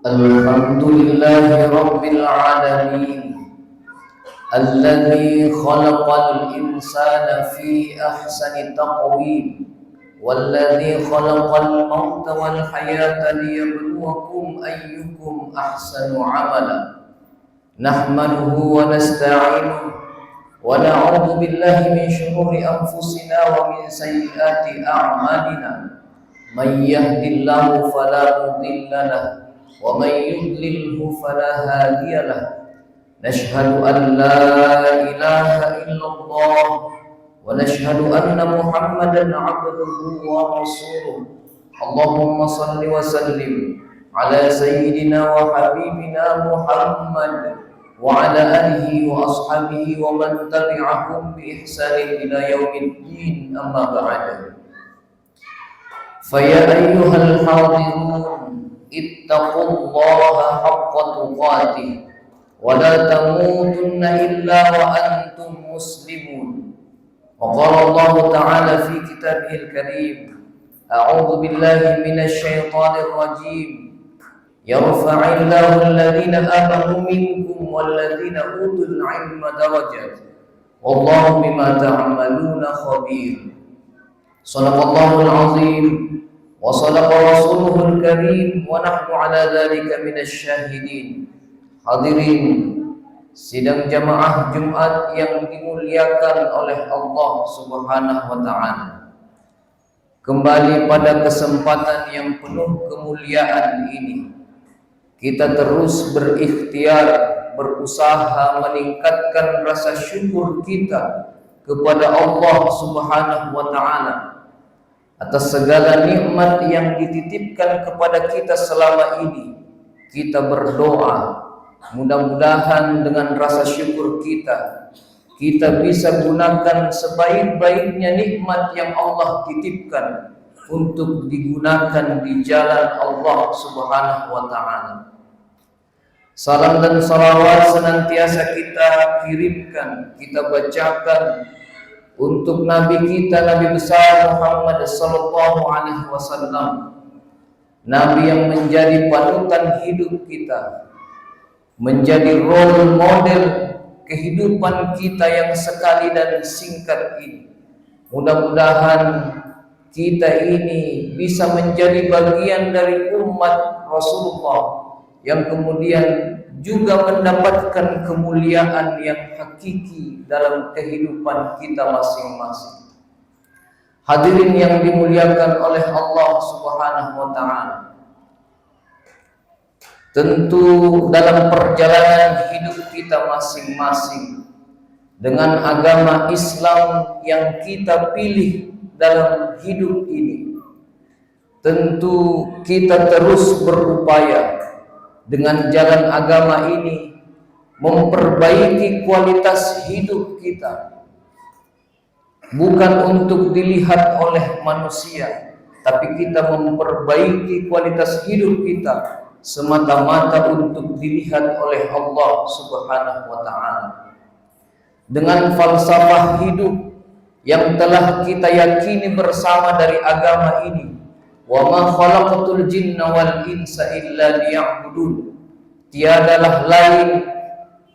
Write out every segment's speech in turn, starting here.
Alhamdulillahi Rabbil Alamin Alladhi khalaqal insana fi ahsani taqwim Walladhi khalaqal mauta wal hayata liyabluwakum ayyukum ahsanu amala Nahmaduhu wa nasta'inuhu ونعوذ بالله من شرور أنفسنا ومن سيئات أعمالنا من يهد الله فلا مضل له ومن يضلله فلا هادي له نشهد أن لا إله إلا الله ونشهد أن محمدا عبده ورسوله اللهم صل وسلم على سيدنا وحبيبنا محمد وعلى آله وأصحابه ومن تبعهم بإحسان إلى يوم الدين أما بعد فيا أيها الحاضرون اتقوا الله حق تقاته ولا تموتن إلا وأنتم مسلمون وقال الله تعالى في كتابه الكريم أعوذ بالله من الشيطان الرجيم يرفع الله الذين آمنوا منكم والذين أوتوا العلم درجات والله بما تعملون خبير صدق الله العظيم وصدق رسوله الكريم ونحن على ذلك من الشاهدين. Hadirin sidang jamaah Jumat yang dimuliakan oleh Allah Subhanahu wa taala. Kembali pada kesempatan yang penuh kemuliaan ini, kita terus berikhtiar, berusaha meningkatkan rasa syukur kita kepada Allah Subhanahu wa taala atas segala nikmat yang dititipkan kepada kita selama ini. Kita berdoa, mudah-mudahan dengan rasa syukur kita bisa gunakan sebaik-baiknya nikmat yang Allah titipkan untuk digunakan di jalan Allah Subhanahu wa taala. Salam dan salawat senantiasa kita kirimkan, kita bacakan untuk Nabi kita, Nabi besar Muhammad sallallahu alaihi wasallam, Nabi yang menjadi panutan hidup kita, menjadi role model kehidupan kita yang sekali dan singkat ini. Mudah-mudahan kita ini bisa menjadi bagian dari umat Rasulullah yang kemudian juga mendapatkan kemuliaan yang hakiki dalam kehidupan kita masing-masing. Hadirin yang dimuliakan oleh Allah Subhanahu wa taala, tentu dalam perjalanan hidup kita masing-masing dengan agama Islam yang kita pilih dalam hidup ini, tentu kita terus berupaya dengan jalan agama ini memperbaiki kualitas hidup kita, bukan untuk dilihat oleh manusia, tapi kita memperbaiki kualitas hidup kita semata-mata untuk dilihat oleh Allah Subhanahu wa taala. Dengan falsafah hidup yang telah kita yakini bersama dari agama ini, wa ma khalaqatul jinna wal insa illa liya'budun. Tiadalah lain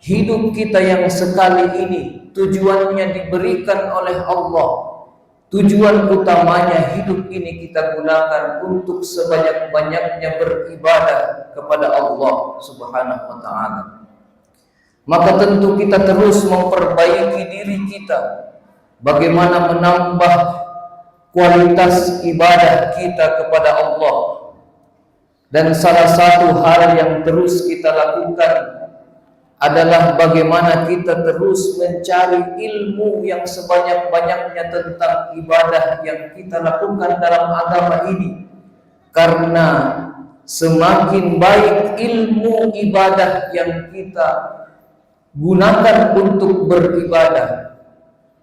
hidup kita yang sekali ini tujuannya diberikan oleh Allah. Tujuan utamanya hidup ini kita gunakan untuk sebanyak-banyaknya beribadah kepada Allah Subhanahu wa taala. Maka tentu kita terus memperbaiki diri kita, bagaimana menambah kualitas ibadah kita kepada Allah. Dan salah satu hal yang terus kita lakukan adalah bagaimana kita terus mencari ilmu yang sebanyak-banyaknya tentang ibadah yang kita lakukan dalam agama ini. Karena semakin baik ilmu ibadah yang kita gunakan untuk beribadah,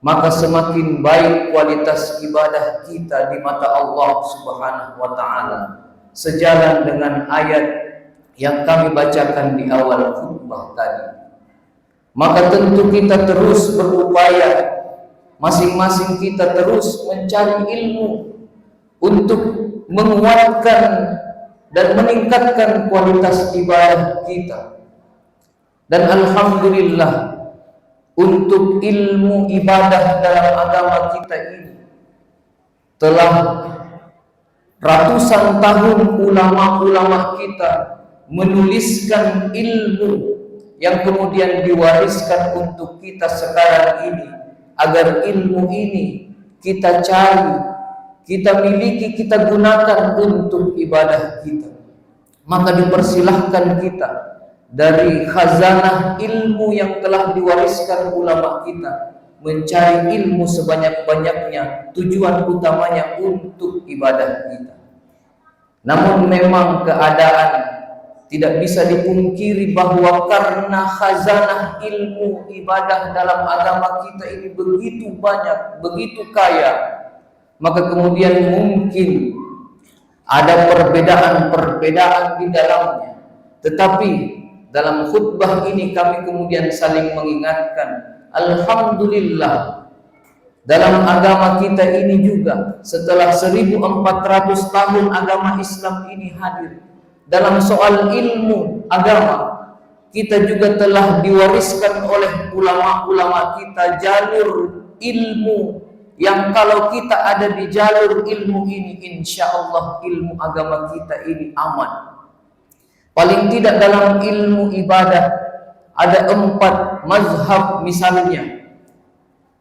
maka semakin baik kualitas ibadah kita di mata Allah Subhanahu wa taala. Sejalan dengan ayat yang kami bacakan di awal khutbah tadi. Maka tentu kita terus berupaya, masing-masing kita terus mencari ilmu untuk menguatkan dan meningkatkan kualitas ibadah kita. Dan alhamdulillah, untuk ilmu ibadah dalam agama kita ini telah ratusan tahun ulama-ulama kita menuliskan ilmu yang kemudian diwariskan untuk kita sekarang ini, agar ilmu ini kita cari, kita miliki, kita gunakan untuk ibadah kita. Maka dipersilahkan kita dari khazanah ilmu yang telah diwariskan ulama kita, mencari ilmu sebanyak-banyaknya, tujuan utamanya untuk ibadah kita. Namun memang keadaan tidak bisa dipungkiri bahwa karena khazanah ilmu ibadah dalam agama kita ini begitu banyak, begitu kaya, maka kemudian mungkin ada perbedaan-perbedaan di dalamnya. Tetapi dalam khutbah ini kami kemudian saling mengingatkan, alhamdulillah, dalam agama kita ini juga setelah 1400 tahun agama Islam ini hadir, dalam soal ilmu agama kita juga telah diwariskan oleh ulama-ulama kita jalur ilmu yang kalau kita ada di jalur ilmu ini, insya Allah ilmu agama kita ini aman. Paling tidak dalam ilmu ibadah ada 4 mazhab misalnya.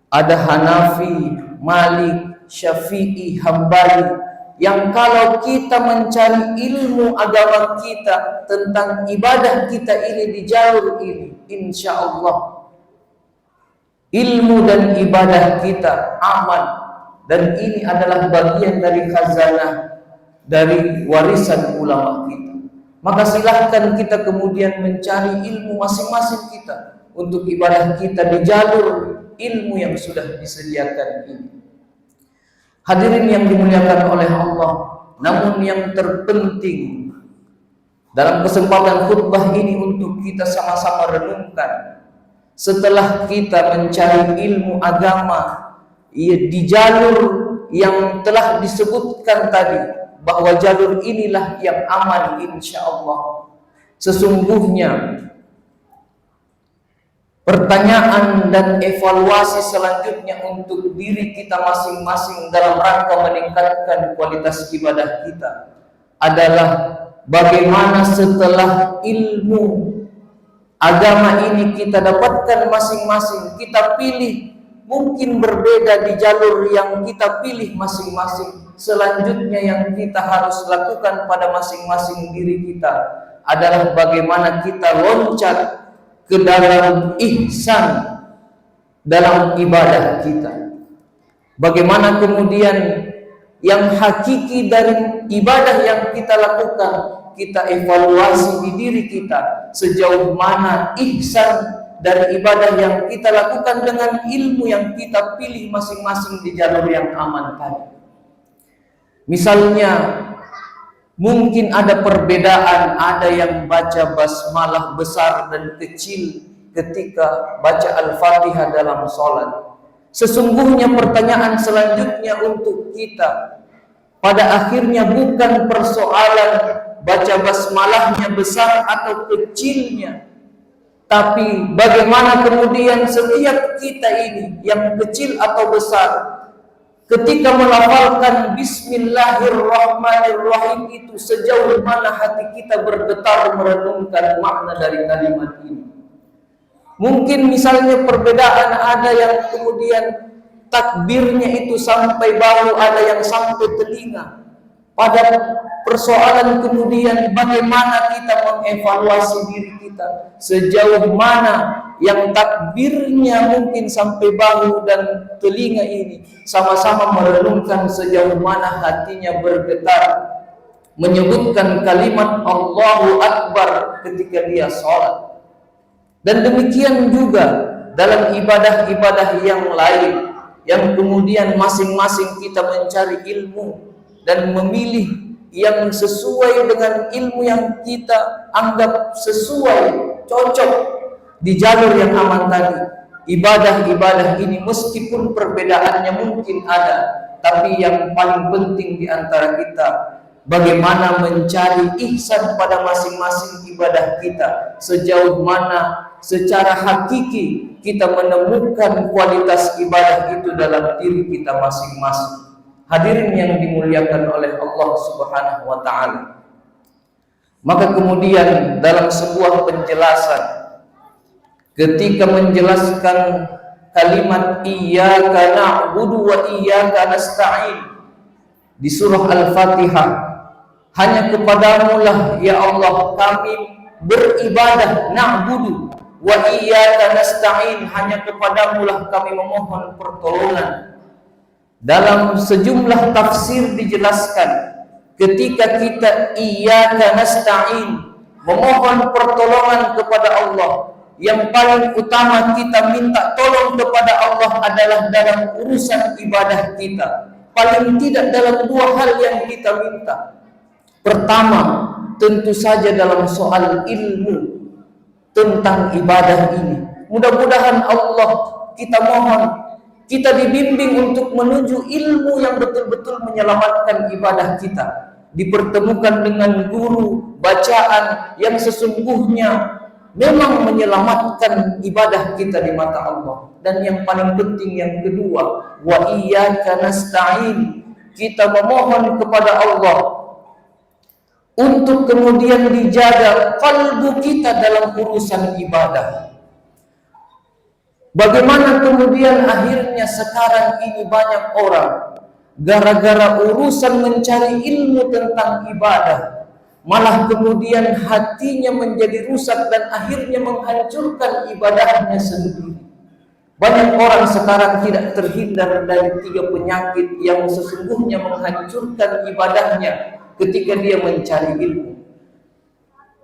Ada Hanafi, Malik, Syafi'i, Hambali, yang kalau kita mencari ilmu agama kita tentang ibadah kita ini di jalur ini, insya Allah ilmu dan ibadah kita aman. Dan ini adalah bagian dari khazanah, dari warisan ulama kita. Maka silahkan kita kemudian mencari ilmu masing-masing kita untuk ibadah kita di jalur ilmu yang sudah disediakan ini. Hadirin yang dimuliakan oleh Allah, namun yang terpenting dalam kesempatan khutbah ini untuk kita sama-sama renungkan, setelah kita mencari ilmu agama di jalur yang telah disebutkan tadi, bahwa jalur inilah yang aman insya Allah, sesungguhnya pertanyaan dan evaluasi selanjutnya untuk diri kita masing-masing dalam rangka meningkatkan kualitas ibadah kita adalah bagaimana setelah ilmu agama ini kita dapatkan masing-masing, kita pilih, mungkin berbeda di jalur yang kita pilih masing-masing. Selanjutnya yang kita harus lakukan pada masing-masing diri kita adalah bagaimana kita loncat ke dalam ihsan dalam ibadah kita. Bagaimana kemudian yang hakiki dari ibadah yang kita lakukan, kita evaluasi di diri kita, sejauh mana ihsan dari ibadah yang kita lakukan dengan ilmu yang kita pilih masing-masing di jalur yang aman tadi. Misalnya mungkin ada perbedaan, ada yang baca basmalah besar dan kecil ketika baca Al-Fatihah dalam sholat. Sesungguhnya pertanyaan selanjutnya untuk kita pada akhirnya bukan persoalan baca basmalahnya besar atau kecilnya, tapi bagaimana kemudian setiap kita ini, yang kecil atau besar, ketika melafalkan Bismillahirrahmanirrahim itu sejauh mana hati kita bergetar merenungkan makna dari kalimat ini. Mungkin misalnya perbedaan, ada yang kemudian takbirnya itu sampai bahu, ada yang sampai telinga. Pada persoalan kemudian bagaimana kita mengevaluasi diri kita, sejauh mana yang takbirnya mungkin sampai bahu dan telinga ini sama-sama merenungkan sejauh mana hatinya bergetar menyebutkan kalimat Allahu Akbar ketika dia sholat. Dan demikian juga dalam ibadah-ibadah yang lain, yang kemudian masing-masing kita mencari ilmu dan memilih yang sesuai dengan ilmu yang kita anggap sesuai, cocok di jalur yang aman tadi. Ibadah-ibadah ini meskipun perbedaannya mungkin ada, tapi yang paling penting di antara kita bagaimana mencari ihsan pada masing-masing ibadah kita, sejauh mana secara hakiki kita menemukan kualitas ibadah itu dalam diri kita masing-masing. Hadirin yang dimuliakan oleh Allah Subhanahu wa taala. Maka kemudian dalam sebuah penjelasan ketika menjelaskan kalimat iyyaka na'budu wa iyyaka nasta'in di surah Al-Fatihah, hanya kepadamu lah ya Allah kami beribadah, na'budu wa iyyaka nasta'in, hanya kepadamu lah kami memohon pertolongan. Dalam sejumlah tafsir dijelaskan, ketika kita iyyaka nasta'in, memohon pertolongan kepada Allah, yang paling utama kita minta tolong kepada Allah adalah dalam urusan ibadah kita. Paling tidak dalam dua hal yang kita minta. Pertama, tentu saja dalam soal ilmu tentang ibadah ini. Mudah-mudahan Allah, kita mohon, kita dibimbing untuk menuju ilmu yang betul-betul menyelamatkan ibadah kita. Dipertemukan dengan guru bacaan yang sesungguhnya memang menyelamatkan ibadah kita di mata Allah. Dan yang paling penting yang kedua, wa iyyaka nasta'in, kita memohon kepada Allah untuk kemudian dijaga kalbu kita dalam urusan ibadah. Bagaimana kemudian akhirnya sekarang ini banyak orang gara-gara urusan mencari ilmu tentang ibadah, malah kemudian hatinya menjadi rusak dan akhirnya menghancurkan ibadahnya sendiri. Banyak orang sekarang tidak terhindar dari 3 penyakit yang sesungguhnya menghancurkan ibadahnya ketika dia mencari ilmu.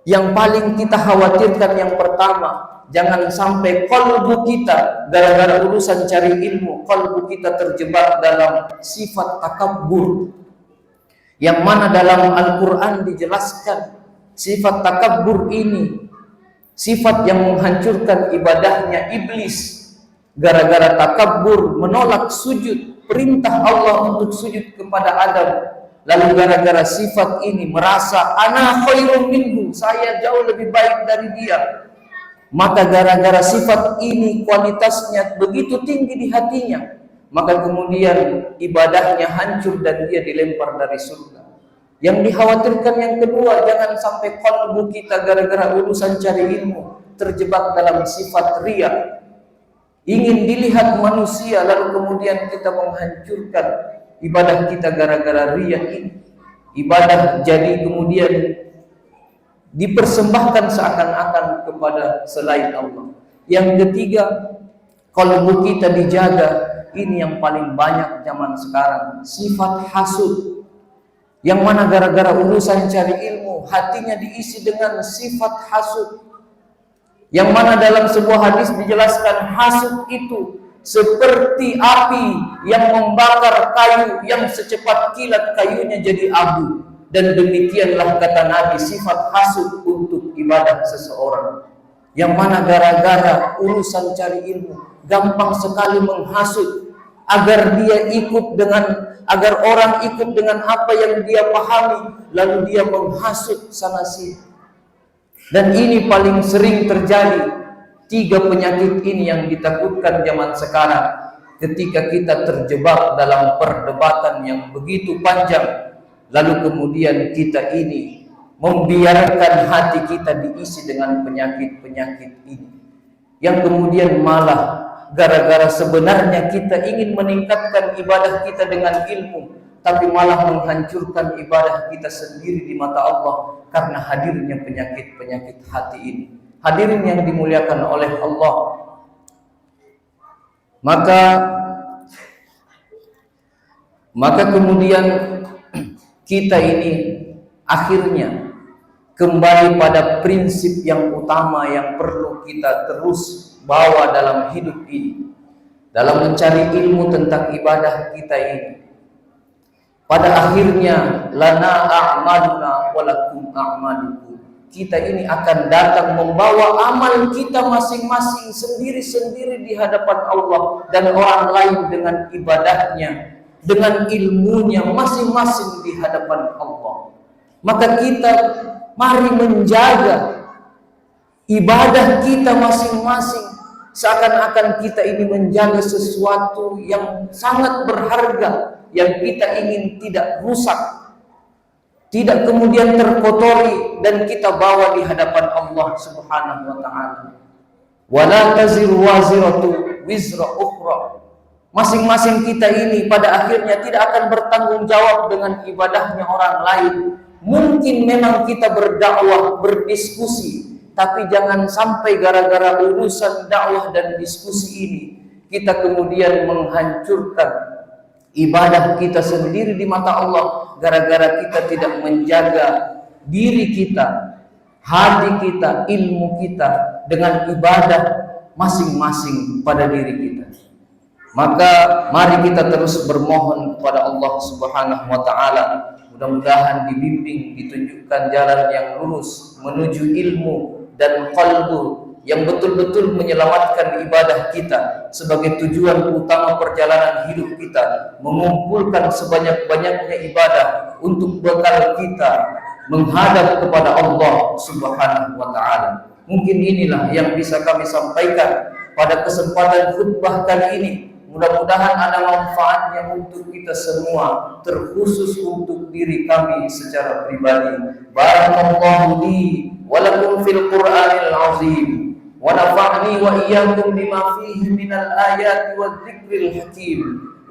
Yang paling kita khawatirkan yang pertama, jangan sampai kalbu kita gara-gara urusan cari ilmu, kalbu kita terjebak dalam sifat takabbur. Yang mana dalam Al-Quran dijelaskan sifat takabbur ini sifat yang menghancurkan ibadahnya iblis. Gara-gara takabbur menolak sujud perintah Allah untuk sujud kepada Adam, lalu gara-gara sifat ini merasa ana khairun minhu, saya jauh lebih baik dari dia, maka gara-gara sifat ini kualitasnya begitu tinggi di hatinya, maka kemudian ibadahnya hancur dan dia dilempar dari surga. Yang dikhawatirkan yang kedua, jangan sampai kalbu kita gara-gara urusan cari ilmu terjebak dalam sifat riya, ingin dilihat manusia, lalu kemudian kita menghancurkan ibadah kita gara-gara riya ini. Ibadah jadi kemudian dipersembahkan seakan-akan kepada selain Allah. Yang ketiga, kalbu kita dijaga, ini yang paling banyak zaman sekarang, sifat hasud. Yang mana gara-gara urusan cari ilmu, hatinya diisi dengan sifat hasud. Yang mana dalam sebuah hadis dijelaskan hasud itu seperti api yang membakar kayu yang secepat kilat kayunya jadi abu. Dan demikianlah kata Nabi sifat hasud untuk ibadah seseorang. Yang mana gara-gara urusan cari ilmu gampang sekali menghasut agar orang ikut dengan apa yang dia pahami, lalu dia menghasut sana sini. Dan ini paling sering terjadi. 3 penyakit ini yang ditakutkan zaman sekarang ketika kita terjebak dalam perdebatan yang begitu panjang, lalu kemudian kita ini membiarkan hati kita diisi dengan penyakit-penyakit ini, yang kemudian malah gara-gara sebenarnya kita ingin meningkatkan ibadah kita dengan ilmu, tapi malah menghancurkan ibadah kita sendiri di mata Allah karena hadirnya penyakit-penyakit hati ini. Hadirin yang dimuliakan oleh Allah, maka kemudian kita ini akhirnya kembali pada prinsip yang utama yang perlu kita terus bawa dalam hidup ini, dalam mencari ilmu tentang ibadah kita ini. Pada akhirnya lana a'maluna walakum a'malukum, kita ini akan datang membawa amal kita masing-masing sendiri-sendiri di hadapan Allah, dan orang lain dengan ibadahnya, dengan ilmunya masing-masing di hadapan Allah. Maka kita mari menjaga ibadah kita masing-masing, seakan-akan kita ini menjaga sesuatu yang sangat berharga, yang kita ingin tidak rusak, tidak kemudian terkotori, dan kita bawa di hadapan Allah Subhanahu wa ta'ala. Wala taziru waziratu wizra ukhra. Masing-masing kita ini pada akhirnya tidak akan bertanggung jawab dengan ibadahnya orang lain. Mungkin memang kita berdakwah, berdiskusi, tapi jangan sampai gara-gara urusan dakwah dan diskusi ini kita kemudian menghancurkan ibadah kita sendiri di mata Allah, gara-gara kita tidak menjaga diri kita, hati kita, ilmu kita dengan ibadah masing-masing pada diri kita. Maka mari kita terus bermohon kepada Allah Subhanahu wa taala, mudah-mudahan dibimbing, ditunjukkan jalan yang lurus menuju ilmu dan qalbu yang betul-betul menyelamatkan ibadah kita sebagai tujuan utama perjalanan hidup kita, mengumpulkan sebanyak-banyaknya ibadah untuk bekal kita menghadap kepada Allah Subhanahu wa taala. Mungkin inilah yang bisa kami sampaikan pada kesempatan khutbah kali ini. Mudah-mudahan ada manfaatnya untuk kita semua, terkhusus untuk diri kami secara pribadi. Barakallahu li wa lakum fil Qur'anil azim, wa nafa'ni wa iyyakum bima fihi minal ayati wadh-dhikril hakim,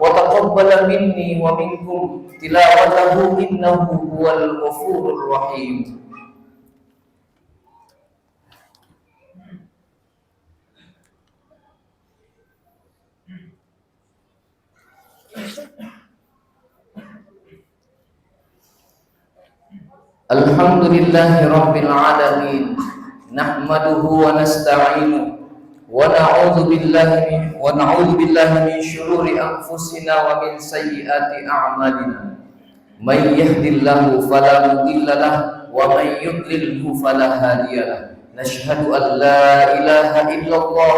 wa taqabbala minni wa minkum tilawatahu innahu huwal ghafurur rahim. Alhamdulillahi rabbil alamin, nahmaduhu wa nasta'inuhu wa na'udzu billahi min shururi anfusina wa min sayyiati a'malina. May yahdihillahu fala mudilla lahu wa may yudlilhu fala hadiya lahu. Nashhadu an la ilaha illallah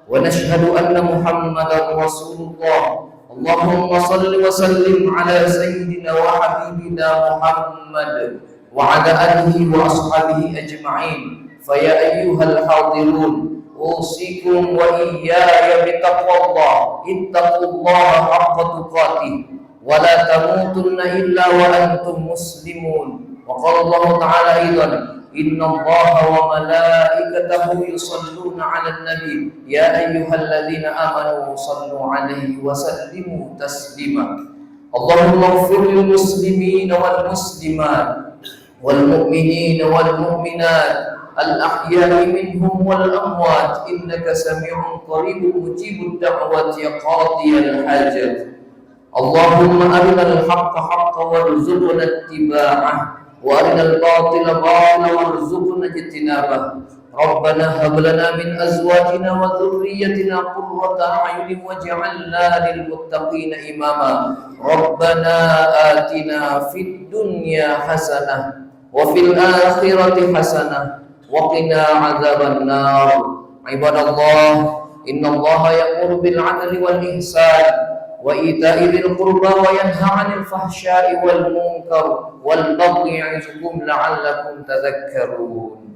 wa nashhadu anna Muhammadar Rasulullah. Allahumma salli wa sallim ala sayyidina wa habibina Muhammad wa ala alihi wa ashabihi ajma'in. Faya ayyuhal hadirun, usikum wa iyaya bitaqwallah, ittaqullaha haqqa tuqatih, wa la tamutunna illa wa antum muslimun. Wa qala Allah ta'ala aidan, inna Allaha wa malaikatahu yusalluna 'alan nabi ya ayyuhalladzina amanu sallu 'alaihi wa sallimu taslima. Allahumma ighfir lil muslimina wal muslimat wal mu'minina wal mu'minat al ahya'i minhum wal amwat innaka sami'un qaribun mujibud da'wati qadiyal hajat. Allahumma arinal haqqa haqqan warzuqna ittiba'ah wa arinal batila batilan warzuqna ijtinabah. Rabbana hab lana min azwajina wa dhurriyyatina qurrata a'yunin waj'alna lil muttaqina imama. Rabbana atina fid dunya hasanah wa fil akhirati hasanah wa qina adzaban nar. Ibadallah, innallaha ya'muru bil 'adli wal ihsan wa ita'i dzil qurba wa yanha 'anil fahsya'i wal munkar wal baghi ya'izukum la'allakum tadhakkarun.